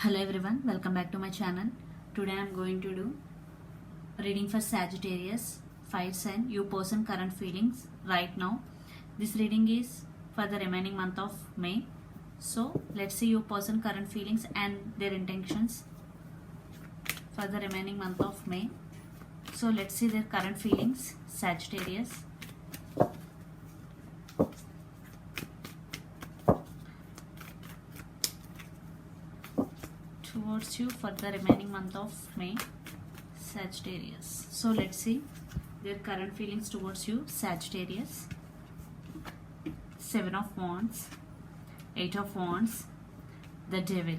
Hello everyone, welcome back to my channel. Today I am going to do reading for Sagittarius, fire sign, you person current feelings right now. This reading is for the remaining month of May. So let's see you person current feelings and their intentions for the remaining month of May. So let's see their current feelings, Sagittarius. Towards you for the remaining month of May, Sagittarius. So let's see their current feelings towards you, Sagittarius. 7 of Wands, 8 of Wands, the Devil.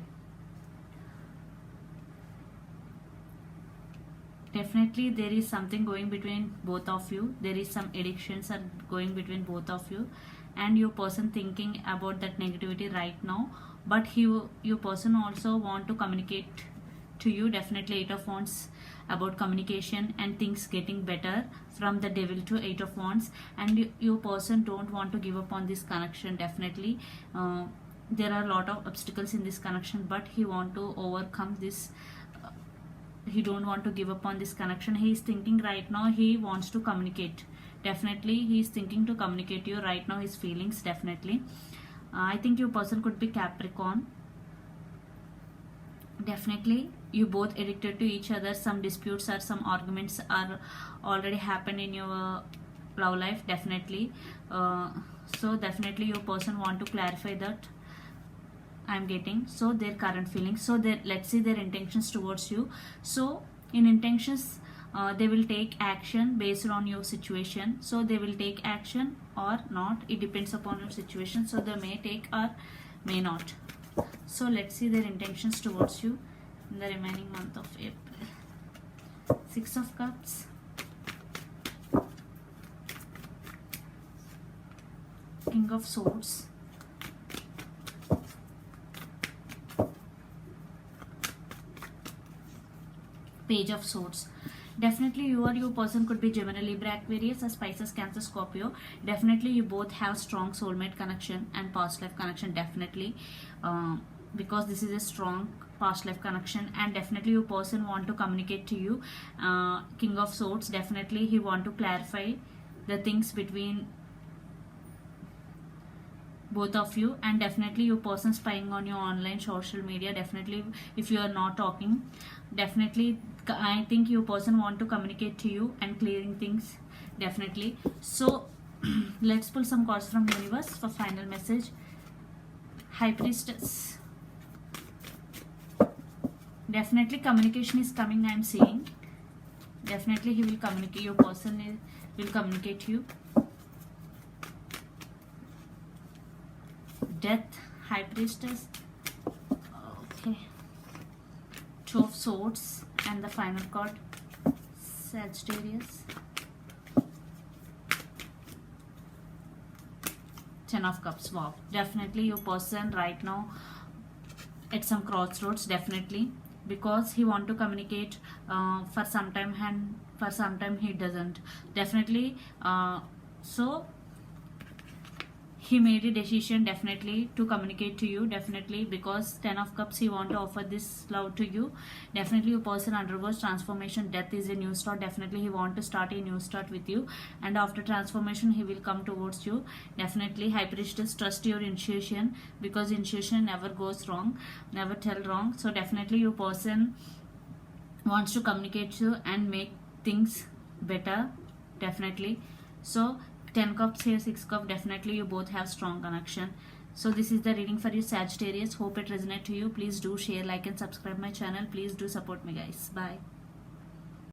Definitely there is something going between both of you. There is some addictions are going between both of you, and your person thinking about that negativity right now, but your person also want to communicate to you. Definitely 8 of Wands about communication and things getting better from the Devil to 8 of Wands, and your person don't want to give up on this connection. Definitely there are a lot of obstacles in this connection, but he want to overcome this. He don't want to give up on this connection. He is thinking right now, he wants to communicate. Definitely he is thinking to communicate to you right now his feelings. Definitely I think your person could be Capricorn. Definitely you both addicted to each other. Some disputes or some arguments are already happened in your love life. Definitely so definitely your person want to clarify that I'm getting. So their current feelings, so let's see their intentions towards you. So in intentions, they will take action based on your situation. So they will take action or not, it depends upon your situation. So they may take or may not. So let's see their intentions towards you in the remaining month of April. 6 of Cups, King of Swords, Page of Swords. Definitely you or your person could be Gemini, Libra, Aquarius, or Pisces, Cancer, Scorpio. Definitely you both have strong soulmate connection and past life connection. Definitely because this is a strong past life connection, and definitely your person want to communicate to you. King of Swords, definitely he want to clarify the things between both of you, and definitely your person spying on your online social media. Definitely if you are not talking, definitely I think your person want to communicate to you and clearing things. Definitely so let's pull some cards from universe for final message. High Priestess. Definitely communication is coming, I am seeing. Definitely he will communicate, your person will communicate to you. Death, High Priestess. Okay, 2 of Swords, and the final card, Sagittarius. 10 of Cups. Wow, definitely your person right now at some crossroads. Definitely because he want to communicate for some time, and for some time he doesn't. Definitely so he made a decision definitely to communicate to you. Definitely because 10 of Cups, he want to offer this love to you. Definitely your person undergoes transformation. Death is a new start. Definitely he want to start a new start with you, and after transformation he will come towards you. Definitely High Priestess, trust your intuition, because intuition never goes wrong, never tell wrong. So definitely your person wants to communicate to you and make things better. Definitely so 10 Cups here, 6 Cups. Definitely you both have strong connection. So this is the reading for you, Sagittarius. Hope it resonates to you. Please do share, like, and subscribe my channel. Please do support me, guys. Bye.